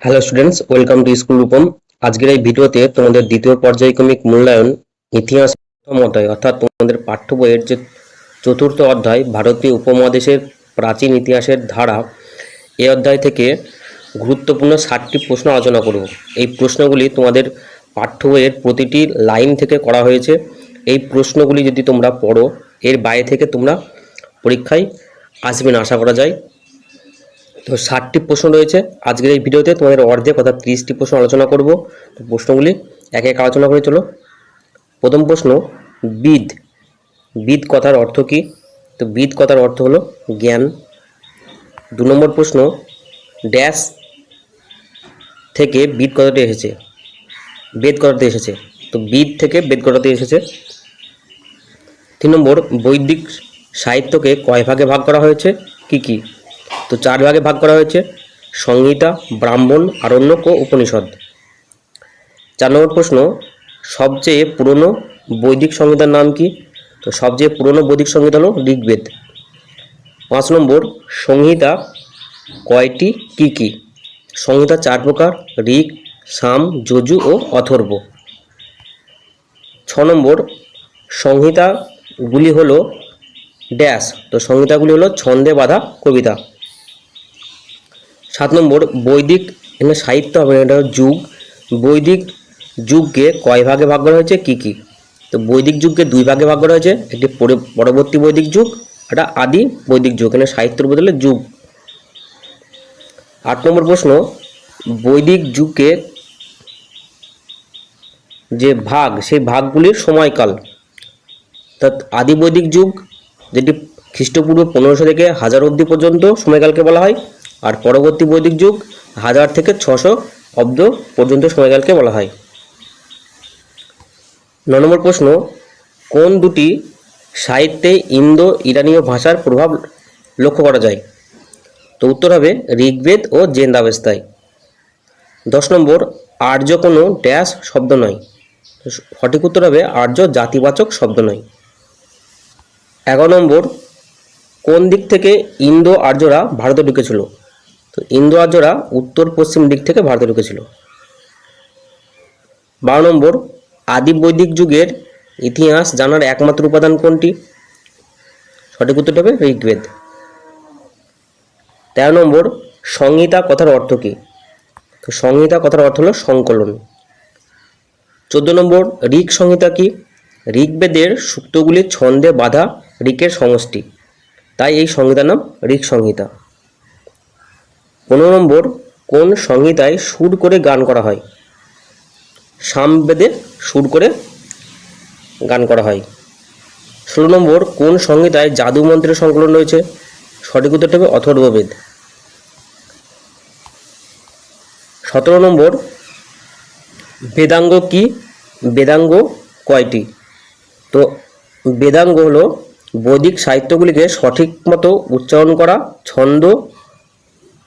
Hello students, welcome to school Rupam. আজকের এই ভিডিওতে তোমাদের দ্বিতীয় পর্যায়ক্রমিক মূল্যায়ন ইতিহাস প্রথম অধ্যায় অর্থাৎ তোমাদের পাঠ্য বইয়ের যে চতুর্থ অধ্যায় ভারতীয় উপমহাদেশের প্রাচীন ইতিহাসের ধারা, এই অধ্যায় থেকে গুরুত্বপূর্ণ 60টি প্রশ্ন আলোচনা করব। এই প্রশ্নগুলি তোমাদের পাঠ্য বইয়ের প্রতিটি লাইন থেকে করা হয়েছে। এই প্রশ্নগুলি যদি তোমরা পড়ো, এর বাইরে থেকে তোমরা পরীক্ষায় আসবে না আশা করা যায়। তো 60টি প্রশ্ন রয়েছে আজকের এই ভিডিওতে। তোমাদের অর্ধেক অর্থাৎ 30টি প্রশ্ন আলোচনা করব। তো প্রশ্নগুলি এক এক আলোচনা করে চলো। প্রথম প্রশ্ন, বিদ বিদ কথার অর্থ কী? তো বিদ কথার অর্থ হলো জ্ঞান। 2 নম্বর প্রশ্ন, ড্যাশ থেকে বিদ কথাটি এসেছে? বেদ কথাটি এসেছে। তো বিদ থেকে বেদ কথাটি এসেছে। 3 নম্বর, বৈদিক সাহিত্যকে কয় ভাগে ভাগ করা হয়েছে? কি কি? তো 4 ভাগে ভাগ করা হয়েছে: সংহিতা, ব্রাহ্মণ, আরণ্যক ও উপনিষদ। 4 নম্বর প্রশ্ন, সবচেয়ে পুরনো বৈদিক সংহিতার নাম কি? তো সবচেয়ে পুরনো বৈদিক সংহিতা হলো ঋগ্বেদ। 5 নম্বর, সংহিতা কয়টি? কি কি? সংহিতা 4 প্রকার: ঋক, সাম, যজু ও অথর্ব। 6 নম্বর, সংহিতাগুলি হলো ড্যাশ। তো সংহিতাগুলি হলো ছন্দে বাঁধা কবিতা। 7 নম্বর, বৈদিক, এখানে সাহিত্য হবে না, এটা যুগ। বৈদিক যুগকে কয় ভাগে ভাগ করা হয়েছে? কি কি? তো বৈদিক যুগকে 2 ভাগে ভাগ করা হয়েছে, একটি পরবর্তী বৈদিক যুগ, একটা আদি বৈদিক যুগ। এখানে সাহিত্যের বদলে যুগ। 8 নম্বর প্রশ্ন, বৈদিক যুগকে যে ভাগ, সেই ভাগগুলির সময়কাল। অর্থাৎ আদি বৈদিক যুগ, যেটি খ্রিস্টপূর্ব 1500 থেকে 1000 অবধি পর্যন্ত সময়কালকে বলা হয়, আর পরবর্তী বৈদিক যুগ 1000 থেকে 600 অব্দ পর্যন্ত সময়কালকে বলা হয়। 9 নম্বর প্রশ্ন, কোন দুটি সাহিত্যে ইন্দো ইরানীয় ভাষার প্রভাব লক্ষ্য করা যায়? তো উত্তর হবে ঋগ্বেদ ও জেন্দাবেস্তায়। 10 নম্বর, আর্য কোনো ড্যাশ শব্দ নয়। সঠিক উত্তর হবে আর্য জাতিবাচক শব্দ নয়। 11 নম্বর, কোন দিক থেকে ইন্দো আর্যরা ভারতে ঢুকেছিল? তো ইন্দো আর্যরা উত্তর পশ্চিম দিক থেকে ভারতে ঢুকেছিল। 12 নম্বর, আদি বৈদিক যুগের ইতিহাস জানার একমাত্র উপাদান কোনটি? সঠিক উত্তরটা হবে ঋগ্বেদ। 13 নম্বর, সংহিতা কথার অর্থ কী? তো সংহিতা কথার অর্থ হলো সংকলন। 14 নম্বর, ঋক সংহিতা কি? ঋগ্বেদের সূক্তগুলি ছন্দে বাঁধা ঋকের সমষ্টি, তাই এই সংহিতার নাম ঋক সংহিতা। 15 নম্বর, কোন সংহিতায় সুর করে গান করা হয়? সামবেদে সুর করে গান করা হয়। 16 নম্বর, কোন সংহিতায় জাদু মন্ত্রের সংকলন রয়েছে? সঠিক উত্তরটা হবে অথর্ববেদ। 17 নম্বর, বেদাঙ্গ কি? বেদাঙ্গ কয়টি? তো বেদাঙ্গ হলো বৈদিক সাহিত্যগুলিকে সঠিক মতো উচ্চারণ করা, ছন্দ,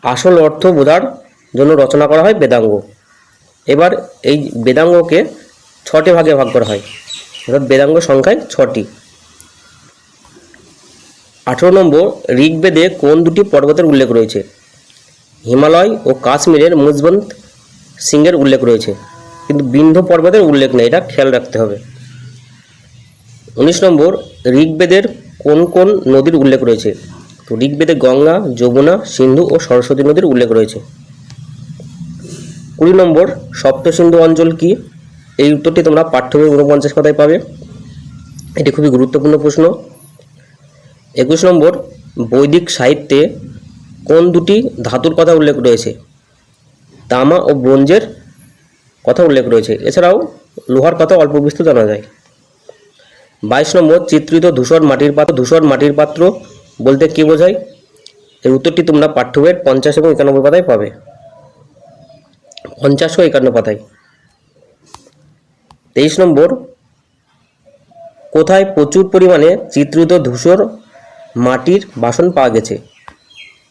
আসল অর্থ বোঝার জন্য রচনা করা হয় বেদাঙ্গ। এবার এই বেদাঙ্গকে 6টে ভাগে ভাগ করা হয়, অর্থাৎ বেদাঙ্গ সংখ্যায় 6টি। 18 নম্বর, ঋগ্বেদে কোন দুটি পর্বতের উল্লেখ রয়েছে? হিমালয় ও কাশ্মীরের মুজবন্ত সিংহের উল্লেখ রয়েছে, কিন্তু বিন্ধ্য পর্বতের উল্লেখ নেই, এটা খেয়াল রাখতে হবে। 19 নম্বর, ঋগ্বেদের কোন কোন নদীর উল্লেখ রয়েছে? তো ঋগ্বেদে গঙ্গা, যমুনা, সিন্ধু ও সরস্বতী নদীর উল্লেখ রয়েছে। 20 নম্বর, সপ্তসিন্ধু অঞ্চল কি? এই উত্তরটি তোমরা পাঠ্য বই 49 পাতায় পাবে, এটি খুবই গুরুত্বপূর্ণ প্রশ্ন। 21 নম্বর, বৈদিক সাহিত্যে কোন দুটি ধাতুর কথা উল্লেখ রয়েছে? তামা ও ব্রোঞ্জের কথা উল্লেখ রয়েছে, এছাড়াও লোহার কথা অল্প বিস্তর জানা যায়। 22 নম্বর, চিত্রিত ধূসর মাটির পাত্র বলতে কী বোঝায়? এর উত্তরটি তোমরা পাঠ্য বইয়ের 50 এবং 91 পাতায় পাবে, 50 ও 51 পাতায়। 23 নম্বর, কোথায় প্রচুর পরিমাণে চিত্রিত ধূসর মাটির বাসন পাওয়া গেছে?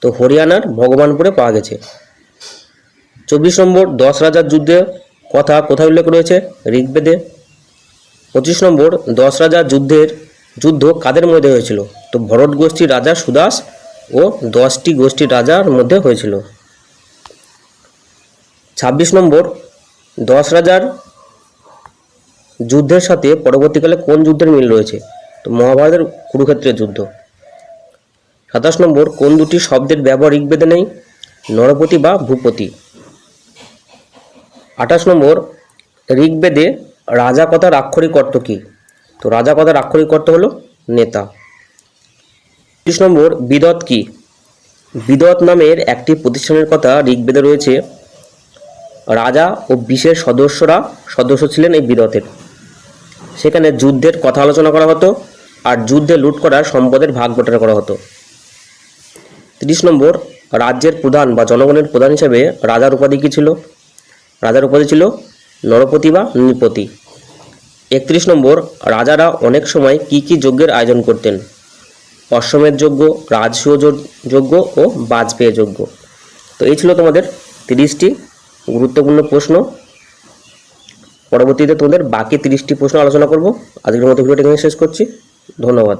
তো হরিয়ানার ভগবানপুরে পাওয়া গেছে। 24 নম্বর, 10 রাজার যুদ্ধের কথা কোথায় উল্লেখ রয়েছে? ঋগ্বেদে। 25 নম্বর, 10 রাজার যুদ্ধ কাদের মধ্যে হয়েছিল? তো ভরত গোষ্ঠীর রাজা সুদাস ও 10টি গোষ্ঠীর রাজার মধ্যে হয়েছিল। 26 নম্বর, 10 রাজার যুদ্ধের সাথে পরবর্তীকালে কোন যুদ্ধের মিল রয়েছে? তো মহাভারতের কুরুক্ষেত্রের যুদ্ধ। 27 নম্বর, কোন দুটি শব্দের ব্যবহার ঋগ্বেদে নেই? নরপতি বা ভূপতি। 28 নম্বর, ঋগ্বেদে রাজা কথার আক্ষরিক অর্থ কী? তো রাজা কথার আক্ষরিক অর্থ হলো নেতা। 30 নম্বর, বিদত কি? বিদত নামের একটি প্রতিষ্ঠানের কথা ঋগ্বেদে রয়েছে। রাজা ও বিশেষ সদস্য ছিলেন এই বিদতের। সেখানে যুদ্ধের কথা আলোচনা করা হতো আর যুদ্ধে লুট করার সম্পদের ভাগ বটোয়ারা করা হতো। 30 নম্বর, রাজ্যের প্রধান বা জনগণের প্রধান হিসেবে রাজার উপাধি কী ছিল? রাজার উপাধি ছিল নরপতি বা নৃপতি। 31 নম্বর, রাজারা অনেক সময় কি কি যজ্ঞের আয়োজন করতেন? অশ্বমেধ যজ্ঞ, রাজসূয় যজ্ঞ ও বাজপেয়ী যজ্ঞ। তো এই ছিল তোমাদের 30টি গুরুত্বপূর্ণ প্রশ্ন। পরবর্তীতে তোমাদের বাকি 30টি প্রশ্ন আলোচনা করব। আজকের মতো ভিডিওটা এখানে শেষ করছি। ধন্যবাদ।